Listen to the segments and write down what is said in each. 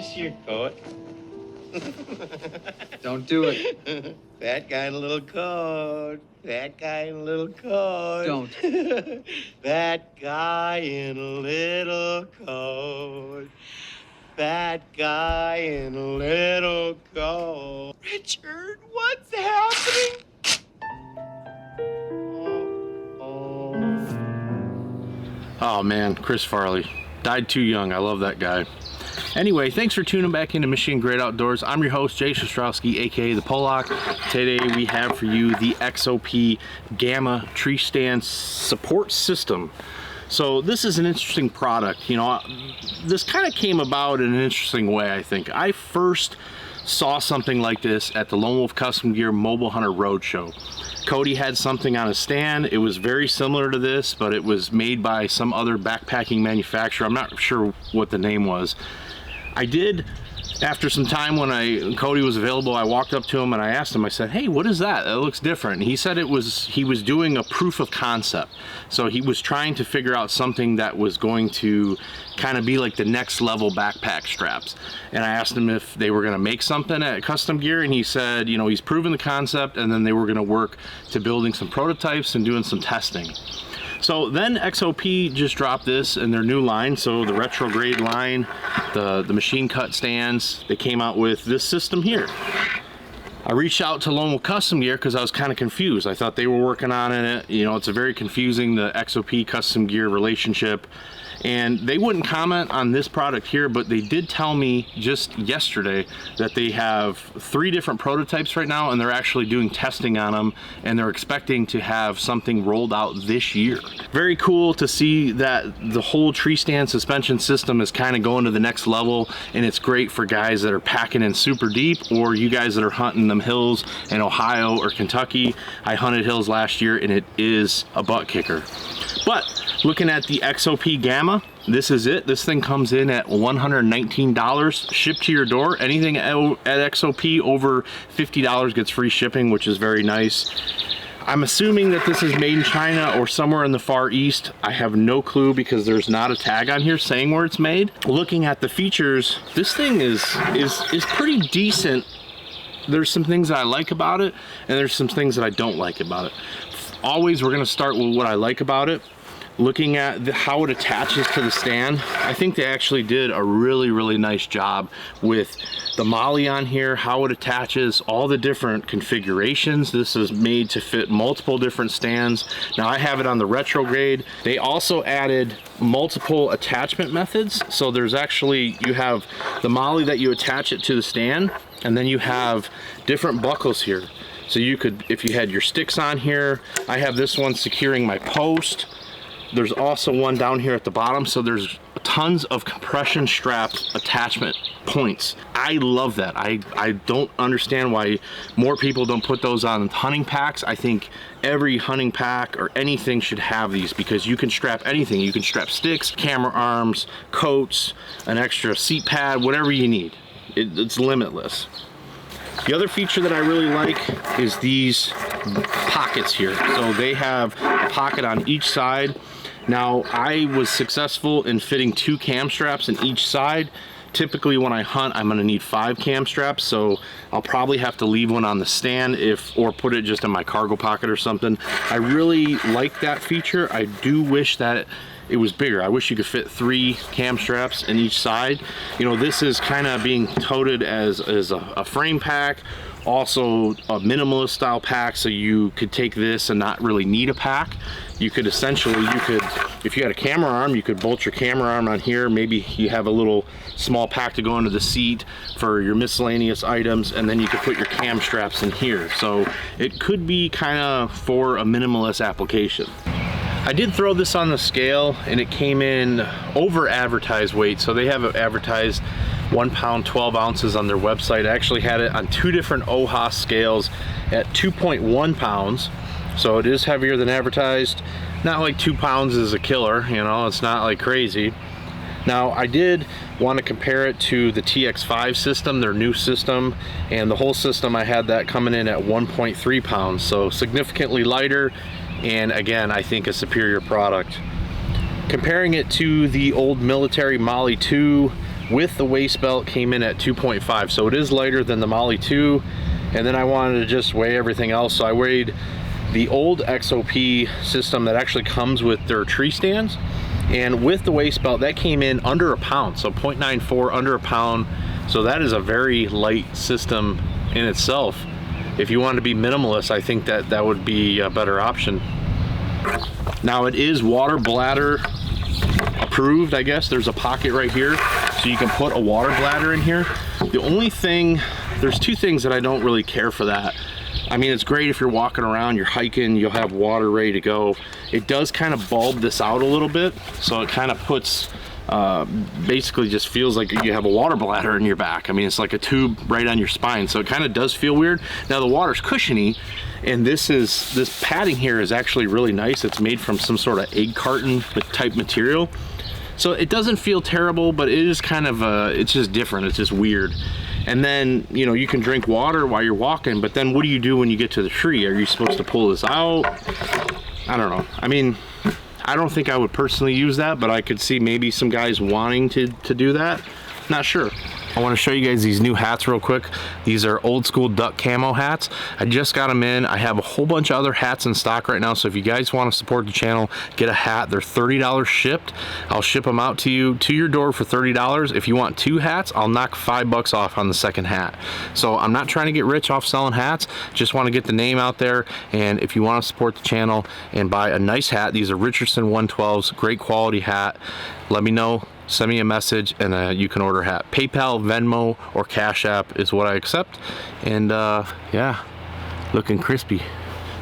this your coat? Don't do it. That guy in a little coat. That guy in a little coat. Don't. That guy in a little coat. That guy in a little coat. Richard, what's happening? Oh man, Chris Farley. Died too young. I love that guy. Anyway, thanks for tuning back into Michigan Great Outdoors. I'm your host, Jayce Ostrowski, aka the Polack. Today we have for you the XOP Gamma tree stand support system. So this is an interesting product. You know, this kind of came about in an interesting way, I think. I first saw something like this at the Lone Wolf Custom Gear Mobile Hunter Roadshow. Cody had something on a stand. It was very similar to this, but it was made by some other backpacking manufacturer. I'm not sure what the name was. I did, after some time when Cody was available, I walked up to him and I asked him, I said, hey, what is that? That looks different. And he said he was doing a proof of concept. So he was trying to figure out something that was going to kind of be like the next level backpack straps. And I asked him if they were going to make something at Custom Gear, and he said, you know, he's proven the concept and then they were going to work to building some prototypes and doing some testing. So then XOP just dropped this in their new line, so the retrograde line, the machine cut stands, they came out with this system here. I reached out to Lone Wolf Custom Gear because I was kind of confused. I thought they were working on it. You know, it's a very confusing, the XOP Custom Gear relationship. And they wouldn't comment on this product here, but they did tell me just yesterday that they have 3 different prototypes right now and they're actually doing testing on them, and they're expecting to have something rolled out this year. Very cool to see that the whole tree stand suspension system is kind of going to the next level, and it's great for guys that are packing in super deep, or you guys that are hunting them hills in Ohio or Kentucky. I hunted hills last year and it is a butt kicker. But looking at the XOP Gamma, this is it. This thing comes in at $119 shipped to your door. Anything at XOP over $50 gets free shipping, which is very nice. I'm assuming that this is made in China or somewhere in the Far East. I have no clue because there's not a tag on here saying where it's made. Looking at the features, this thing is pretty decent. There's some things that I like about it, and there's some things that I don't like about it. Always, we're gonna start with what I like about it. Looking at how it attaches to the stand, I think they actually did a really nice job with the MOLLE on here, how it attaches, all the different configurations. This is made to fit multiple different stands. Now I have it on the retrograde. They also added multiple attachment methods. So there's actually, you have the MOLLE that you attach it to the stand, and then you have different buckles here. So you could, if you had your sticks on here, I have this one securing my post. There's also one down here at the bottom, so there's tons of compression strap attachment points. I love that. I don't understand why more people don't put those on hunting packs. I think every hunting pack or anything should have these, because you can strap anything. You can strap sticks, camera arms, coats, an extra seat pad, whatever you need. It's limitless. The other feature that I really like is these pockets here. So they have a pocket on each side. Now, I was successful in fitting 2 cam straps in each side. Typically when I hunt, I'm gonna need 5 cam straps, so I'll probably have to leave one on the stand or put it just in my cargo pocket or something. I really like that feature. I do wish that it was bigger. I wish you could fit 3 cam straps in each side. You know, this is kind of being touted as a frame pack, also a minimalist style pack, so you could take this and not really need a pack. You could essentially, if you had a camera arm, you could bolt your camera arm on here. Maybe you have a little small pack to go into the seat for your miscellaneous items, and then you could put your cam straps in here. So it could be kind of for a minimalist application. I did throw this on the scale and it came in over advertised weight. So they have it advertised 1 pound 12 ounces on their website. I actually had it on 2 different OHA scales at 2.1 pounds. So it is heavier than advertised. Not like 2 pounds is a killer, you know, it's not like crazy. Now I did want to compare it to the TX5 system, their new system, and the whole system I had that coming in at 1.3 pounds. So significantly lighter, and again, I think a superior product. Comparing it to the old military MOLLE 2, with the waist belt came in at 2.5, so it is lighter than the Molly 2. And then I wanted to just weigh everything else, so I weighed the old XOP system that actually comes with their tree stands, and with the waist belt that came in under a pound, so 0.94, under a pound. So that is a very light system in itself. If you want to be minimalist, I think that that would be a better option. Now it is water bladder approved, I guess. There's a pocket right here, so you can put a water bladder in here. The only thing, there's two things that I don't really care for that. I mean, it's great if you're walking around, you're hiking, you'll have water ready to go. It does kind of bulb this out a little bit, so it kind of puts, basically just feels like you have a water bladder in your back. I mean, it's like a tube right on your spine, so it kind of does feel weird. Now the water's cushiony, and this padding here is actually really nice. It's made from some sort of egg carton type material. So it doesn't feel terrible, but it is kind of, it's just different, it's just weird. And then, you know, you can drink water while you're walking, but then what do you do when you get to the tree? Are you supposed to pull this out? I don't know. I mean, I don't think I would personally use that, but I could see maybe some guys wanting to do that. Not sure. I want to show you guys these new hats real quick. These are old school duck camo hats. I just got them in. I have a whole bunch of other hats in stock right now, so if you guys want to support the channel, get a hat. They're $30 shipped. I'll ship them out to you to your door for $30. If you want 2 hats, I'll knock $5 off on the second hat. So I'm not trying to get rich off selling hats, just want to get the name out there. And if you want to support the channel and buy a nice hat, these are Richardson 112s, great quality hat, let me know. Send me a message and you can order a hat. PayPal, Venmo, or Cash App is what I accept. And yeah, looking crispy.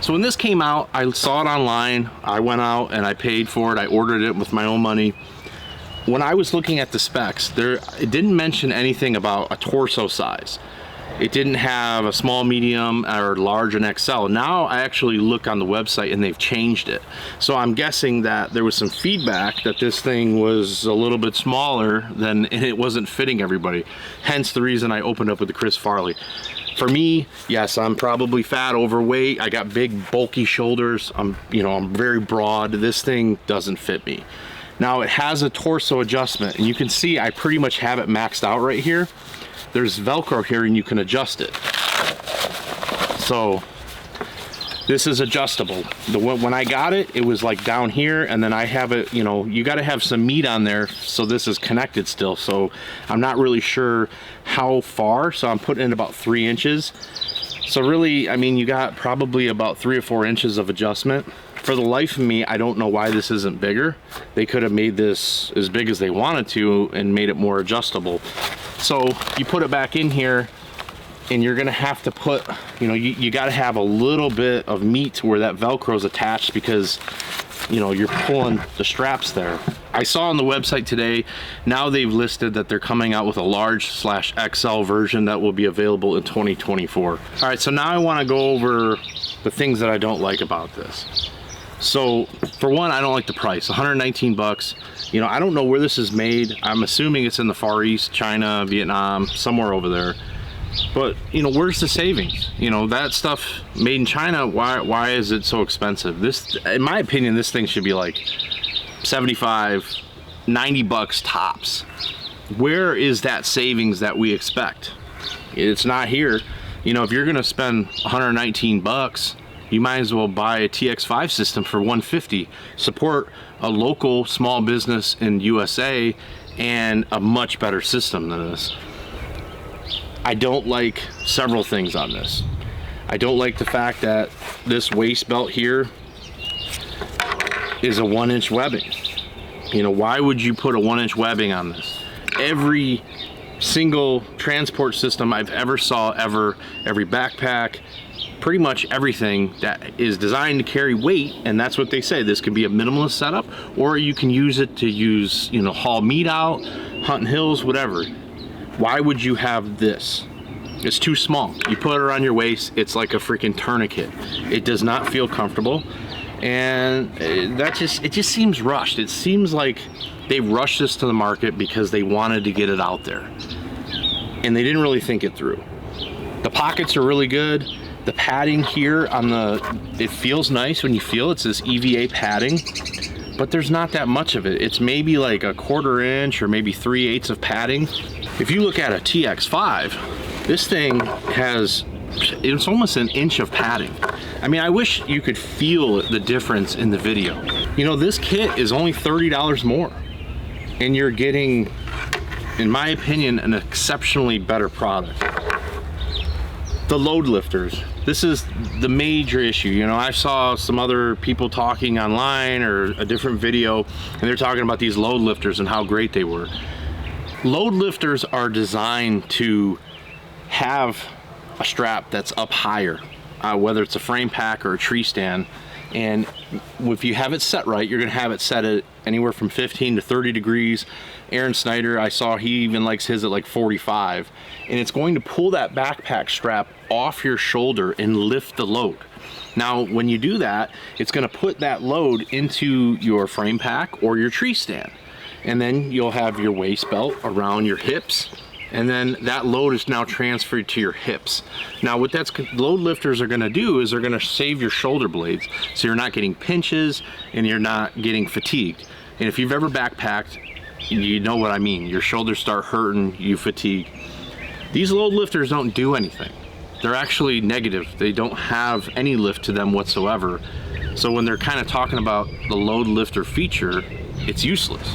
So when this came out, I saw it online. I went out and I paid for it. I ordered it with my own money. When I was looking at the specs, it didn't mention anything about a torso size. It didn't have a small, medium, or large and XL. Now I actually look on the website and they've changed it. So I'm guessing that there was some feedback that this thing was a little bit smaller and it wasn't fitting everybody. Hence the reason I opened up with the Chris Farley. For me, yes, I'm probably fat, overweight. I got big, bulky shoulders. I'm very broad. This thing doesn't fit me. Now it has a torso adjustment, and you can see I pretty much have it maxed out right here. There's Velcro here and you can adjust it. So this is adjustable. When I got it, it was like down here, and then I have it, you know, you got to have some meat on there, so this is connected still. So I'm not really sure how far, so I'm putting in about 3 inches. So really, I mean, you got probably about 3 or 4 inches of adjustment. For the life of me, I don't know why this isn't bigger. They could have made this as big as they wanted to and made it more adjustable. So you put it back in here, and you're gonna have to put, you know, you gotta have a little bit of meat where that Velcro is attached, because, you know, you're pulling the straps there. I saw on the website today, now they've listed that they're coming out with a large/XL version that will be available in 2024. All right, so now I wanna go over the things that I don't like about this. So for one, I don't like the price, 119 bucks. You know, I don't know where this is made. I'm assuming it's in the Far East, China, Vietnam, somewhere over there. But, you know, where's the savings? You know, that stuff made in China, why is it so expensive? This, in my opinion, this thing should be like 75, 90 bucks tops. Where is that savings that we expect? It's not here. You know, if you're gonna spend 119 bucks, you might as well buy a TX5 system for 150. Support a local small business in USA and a much better system than this. I don't like several things on this. I don't like the fact that this waist belt here is a 1-inch webbing. You know, why would you put a 1-inch webbing on this? Every single transport system I've ever saw, every backpack, pretty much everything that is designed to carry weight, and that's what they say, this can be a minimalist setup, or you can use it to use, you know, haul meat out, hunting hills, whatever. Why would you have this? It's too small. You put it around your waist, it's like a freaking tourniquet. It does not feel comfortable, and it just seems rushed. It seems like they rushed this to the market because they wanted to get it out there, and they didn't really think it through. The pockets are really good. The padding here on it feels nice when you feel it. It's this EVA padding, but there's not that much of it. It's maybe like a 1/4 inch or maybe 3/8 of padding. If you look at a TX5, this thing has, it's almost an inch of padding. I mean, I wish you could feel the difference in the video. You know, this kit is only $30 more, and you're getting, in my opinion, an exceptionally better product. The load lifters, this is the major issue. You know, I saw some other people talking online or a different video, and they're talking about these load lifters and how great they were. Load lifters are designed to have a strap that's up higher, whether it's a frame pack or a tree stand. And if you have it set right, you're gonna have it set at anywhere from 15 to 30 degrees. Aaron Snyder, I saw he even likes his at like 45. And it's going to pull that backpack strap off your shoulder and lift the load. Now, when you do that, it's gonna put that load into your frame pack or your tree stand. And then you'll have your waist belt around your hips, and then that load is now transferred to your hips. Now what load lifters are gonna do is they're gonna save your shoulder blades, so you're not getting pinches and you're not getting fatigued. And if you've ever backpacked, you know what I mean. Your shoulders start hurting, you fatigue. These load lifters don't do anything. They're actually negative. They don't have any lift to them whatsoever. So when they're kind of talking about the load lifter feature, it's useless.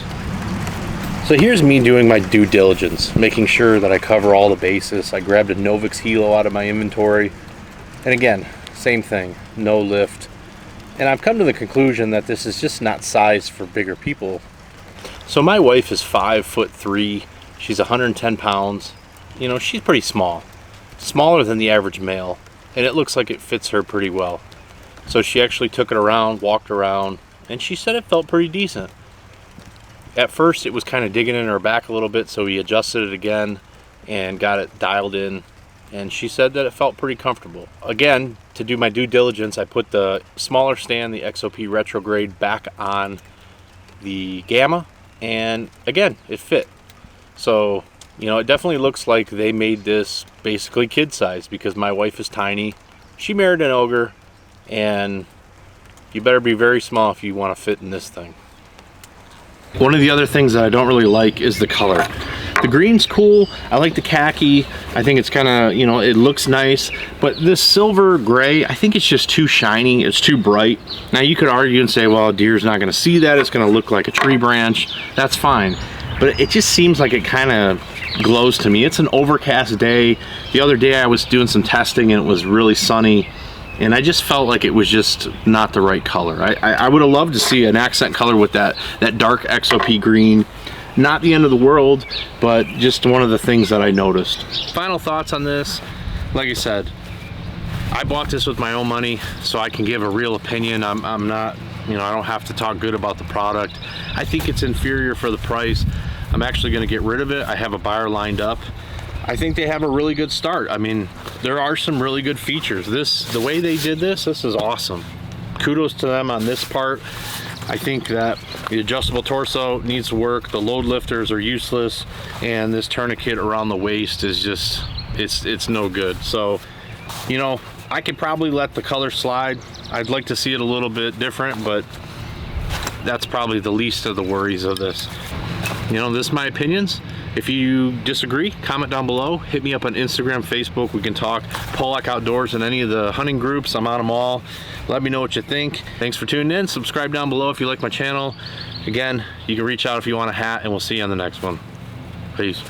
So here's me doing my due diligence, making sure that I cover all the bases. I grabbed a Novix Hilo out of my inventory. And again, same thing, no lift. And I've come to the conclusion that this is just not sized for bigger people. So my wife is 5'3". She's 110 pounds. You know, she's pretty small. Smaller than the average male. And it looks like it fits her pretty well. So she actually took it around, walked around, and she said it felt pretty decent. At first it was kind of digging in her back a little bit, so we adjusted it again and got it dialed in, and she said that it felt pretty comfortable. Again, to do my due diligence, I put the smaller stand, the XOP retrograde, back on the Gamma, and again, it fit. So, you know, it definitely looks like they made this basically kid size, because my wife is tiny, she married an ogre, and you better be very small if you want to fit in this thing. One of the other things that I don't really like is the color. The green's cool, I like the khaki, I think it's kind of, you know, it looks nice, but this silver gray, I think it's just too shiny, it's too bright. Now you could argue and say, well, a deer's not gonna see that, it's gonna look like a tree branch, that's fine. But it just seems like it kind of glows to me. It's an overcast day. The other day I was doing some testing and it was really sunny, and I just felt like it was just not the right color. I would have loved to see an accent color with that dark XOP green. Not the end of the world, but just one of the things that I noticed. Final thoughts on this. Like I said, I bought this with my own money, so I can give a real opinion. I'm not, you know, I don't have to talk good about the product. I think it's inferior for the price. I'm actually gonna get rid of it. I have a buyer lined up. I think they have a really good start. I mean, there are some really good features. The way they did this is awesome. Kudos to them on this part. I think that the adjustable torso needs to work, the load lifters are useless, and this tourniquet around the waist is just, it's no good. So, you know, I could probably let the color slide. I'd like to see it a little bit different, but that's probably the least of the worries of this. You know, this is my opinions. If you disagree, comment down below. Hit me up on Instagram, Facebook. We can talk Polack Outdoors and any of the hunting groups. I'm on them all. Let me know what you think. Thanks for tuning in. Subscribe down below if you like my channel. Again, you can reach out if you want a hat, and we'll see you on the next one. Peace.